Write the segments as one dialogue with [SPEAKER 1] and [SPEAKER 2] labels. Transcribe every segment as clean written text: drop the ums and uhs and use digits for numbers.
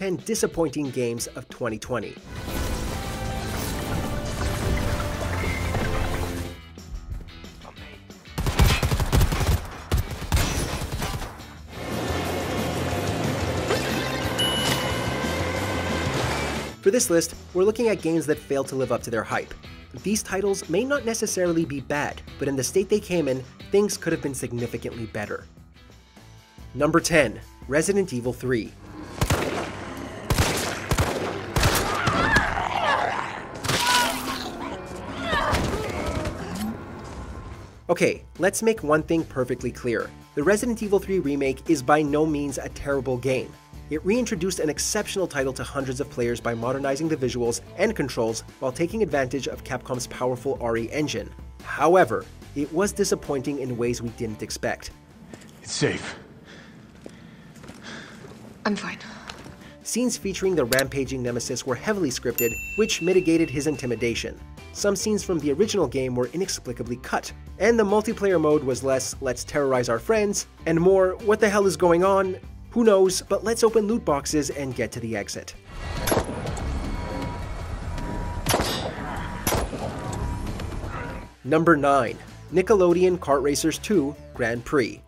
[SPEAKER 1] 10 disappointing games of 2020. For this list, we're looking at games that failed to live up to their hype. These titles may not necessarily be bad, but in the state they came in, things could have been significantly better. Number 10. Resident Evil 3. Okay, let's make one thing perfectly clear. The Resident Evil 3 remake is by no means a terrible game. It reintroduced an exceptional title to hundreds of players by modernizing the visuals and controls while taking advantage of Capcom's powerful RE engine. However, it was disappointing in ways we didn't expect.
[SPEAKER 2] It's safe.
[SPEAKER 3] I'm fine.
[SPEAKER 1] Scenes featuring the rampaging nemesis were heavily scripted, which mitigated his intimidation. Some scenes from the original game were inexplicably cut, and the multiplayer mode was less "let's terrorize our friends" and more "what the hell is going on? Who knows, but let's open loot boxes and get to the exit." Number 9. Nickelodeon Kart Racers 2 Grand Prix.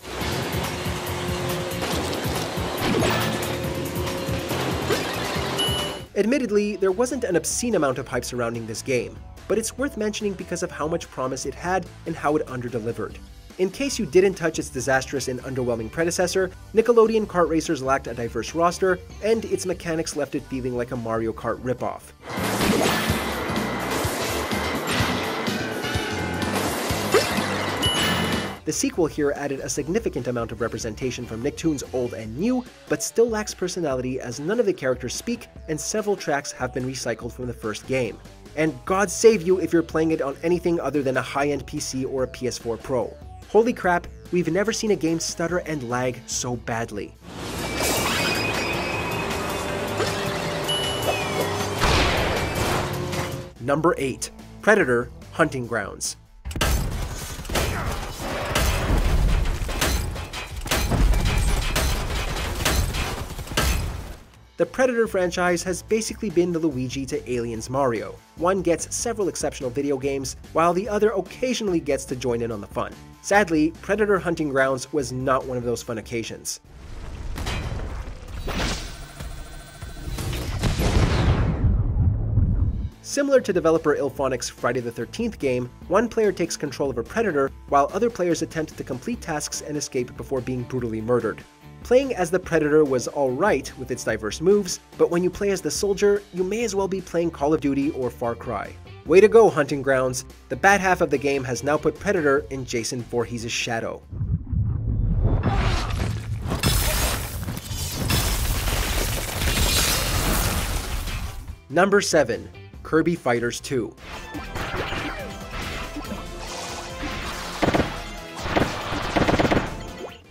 [SPEAKER 1] Admittedly, there wasn't an obscene amount of hype surrounding this game, but it's worth mentioning because of how much promise it had and how it underdelivered. In case you didn't touch its disastrous and underwhelming predecessor, Nickelodeon Kart Racers lacked a diverse roster, and its mechanics left it feeling like a Mario Kart ripoff. The sequel here added a significant amount of representation from Nicktoons old and new, but still lacks personality as none of the characters speak, and several tracks have been recycled from the first game. And God save you if you're playing it on anything other than a high-end PC or a PS4 Pro. Holy crap, we've never seen a game stutter and lag so badly. Number 8. Predator Hunting Grounds. The Predator franchise has basically been the Luigi to Aliens Mario. One gets several exceptional video games, while the other occasionally gets to join in on the fun. Sadly, Predator Hunting Grounds was not one of those fun occasions. Similar to developer Ilphonic's Friday the 13th game, one player takes control of a predator, while other players attempt to complete tasks and escape before being brutally murdered. Playing as the Predator was alright with its diverse moves, but when you play as the soldier, you may as well be playing Call of Duty or Far Cry. Way to go, Hunting Grounds! The bad half of the game has now put Predator in Jason Voorhees' shadow. Number 7. Kirby Fighters 2.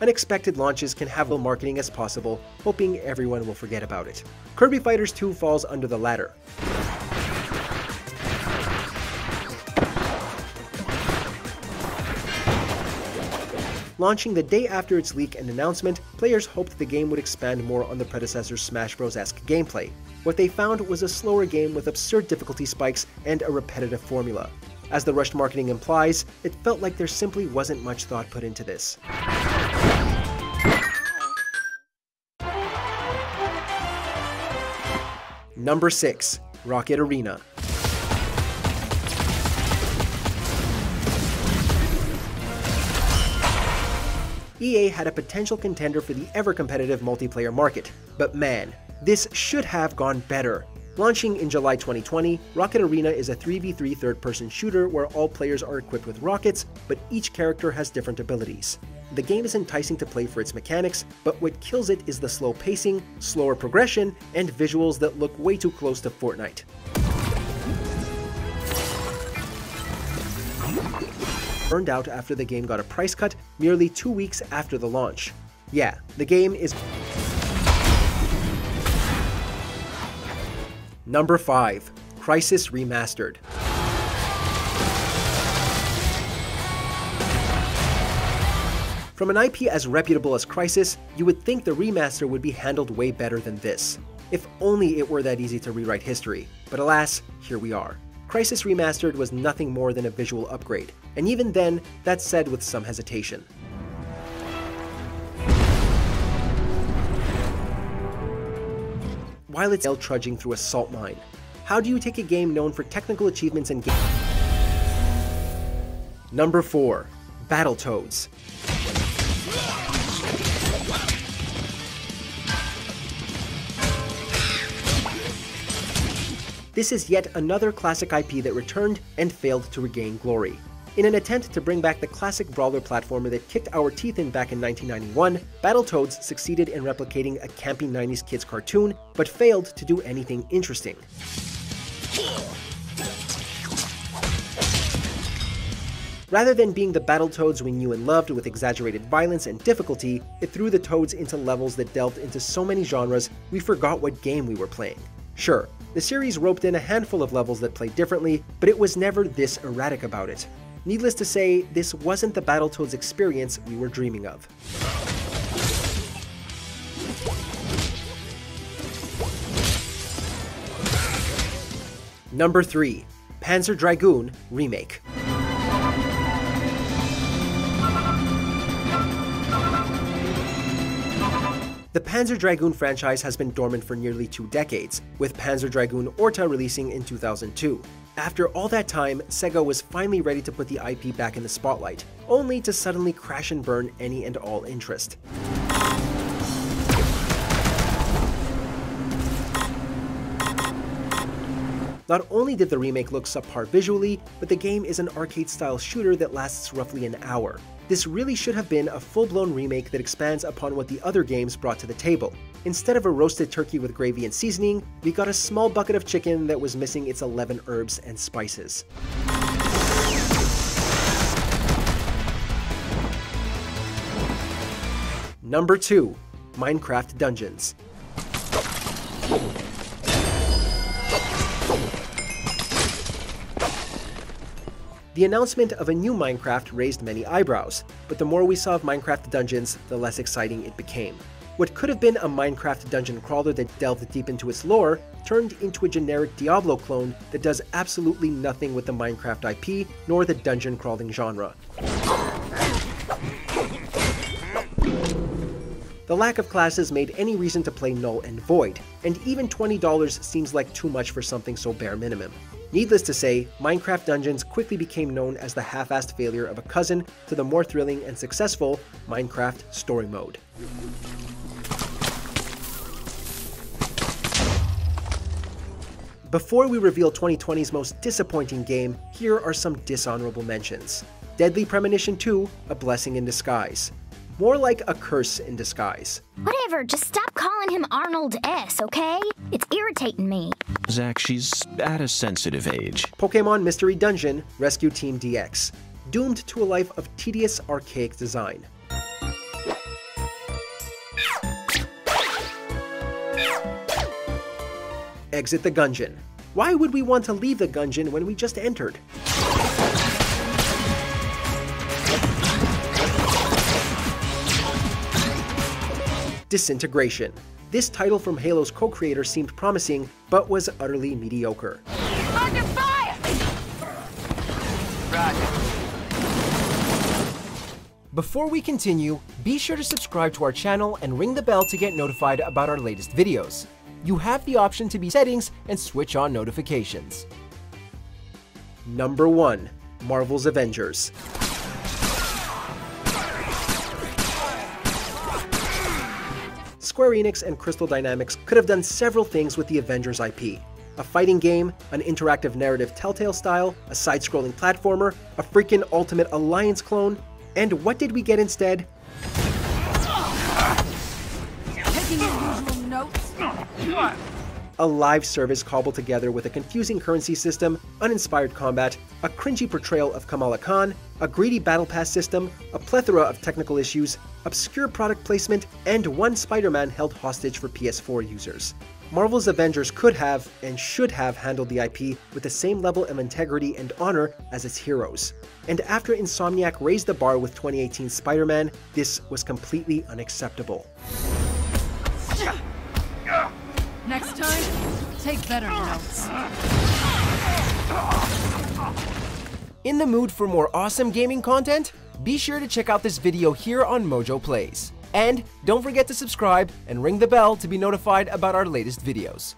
[SPEAKER 1] Unexpected launches can have little marketing as possible, hoping everyone will forget about it. Kirby Fighters 2 falls under the latter. Launching the day after its leak and announcement, players hoped the game would expand more on the predecessor's Smash Bros.-esque gameplay. What they found was a slower game with absurd difficulty spikes and a repetitive formula. As the rushed marketing implies, it felt like there simply wasn't much thought put into this. Number 6. Rocket Arena. EA had a potential contender for the ever-competitive multiplayer market, but man, this should have gone better. Launching in July 2020, Rocket Arena is a 3v3 third-person shooter where all players are equipped with rockets, but each character has different abilities. The game is enticing to play for its mechanics, but what kills it is the slow pacing, slower progression, and visuals that look way too close to Fortnite. Burned out after the game got a price cut merely 2 weeks after the launch. Yeah, the game is... Number 5. Crysis Remastered. From an IP as reputable as Crysis, you would think the remaster would be handled way better than this. If only it were that easy to rewrite history, but alas, here we are. Crysis Remastered was nothing more than a visual upgrade, and even then, that's said with some hesitation. While it's trudging through a salt mine, how do you take a game known for technical achievements and game? Number 4. Battletoads. This is yet another classic IP that returned and failed to regain glory. In an attempt to bring back the classic brawler platformer that kicked our teeth in back in 1991, Battletoads succeeded in replicating a campy 90s kids cartoon, but failed to do anything interesting. Rather than being the Battletoads we knew and loved with exaggerated violence and difficulty, it threw the Toads into levels that delved into so many genres we forgot what game we were playing. Sure, the series roped in a handful of levels that played differently, but it was never this erratic about it. Needless to say, this wasn't the Battletoads experience we were dreaming of. Number 3. Panzer Dragoon Remake. The Panzer Dragoon franchise has been dormant for nearly 2 decades, with Panzer Dragoon Orta releasing in 2002. After all that time, Sega was finally ready to put the IP back in the spotlight, only to suddenly crash and burn any and all interest. Not only did the remake look subpar visually, but the game is an arcade-style shooter that lasts roughly an hour. This really should have been a full-blown remake that expands upon what the other games brought to the table. Instead of a roasted turkey with gravy and seasoning, we got a small bucket of chicken that was missing its 11 herbs and spices. Number 2. Minecraft Dungeons. The announcement of a new Minecraft raised many eyebrows, but the more we saw of Minecraft Dungeons, the less exciting it became. What could have been a Minecraft dungeon crawler that delved deep into its lore turned into a generic Diablo clone that does absolutely nothing with the Minecraft IP nor the dungeon crawling genre. The lack of classes made any reason to play null and void, and even $20 seems like too much for something so bare minimum. Needless to say, Minecraft Dungeons quickly became known as the half-assed failure of a cousin to the more thrilling and successful Minecraft Story Mode. Before we reveal 2020's most disappointing game, here are some dishonorable mentions. Deadly Premonition 2, a blessing in disguise. More like a curse in disguise.
[SPEAKER 2] Whatever, just stop calling him Arnold S, okay? It's irritating me.
[SPEAKER 3] Zach, she's at a sensitive age.
[SPEAKER 1] Pokémon Mystery Dungeon Rescue Team DX. Doomed to a life of tedious, archaic design. Exit the Gungeon. Why would we want to leave the Gungeon when we just entered? Disintegration. This title from Halo's co-creator seemed promising, but was utterly mediocre.
[SPEAKER 2] Under fire!
[SPEAKER 1] Before we continue, be sure to subscribe to our channel and ring the bell to get notified about our latest videos. You have the option to be settings and switch on notifications. Number 1. Marvel's Avengers. Square Enix and Crystal Dynamics could have done several things with the Avengers IP. A fighting game, an interactive narrative Telltale style, a side-scrolling platformer, a freaking Ultimate Alliance clone, and what did we get instead?
[SPEAKER 4] Taking your usual notes?
[SPEAKER 1] A live service cobbled together with a confusing currency system, uninspired combat, a cringy portrayal of Kamala Khan, a greedy battle pass system, a plethora of technical issues, obscure product placement, and one Spider-Man held hostage for PS4 users. Marvel's Avengers could have, and should have, handled the IP with the same level of integrity and honor as its heroes. And after Insomniac raised the bar with 2018's Spider-Man, this was completely unacceptable.
[SPEAKER 4] Next time, take better notes.
[SPEAKER 1] In the mood for more awesome gaming content? Be sure to check out this video here on Mojo Plays. And don't forget to subscribe and ring the bell to be notified about our latest videos.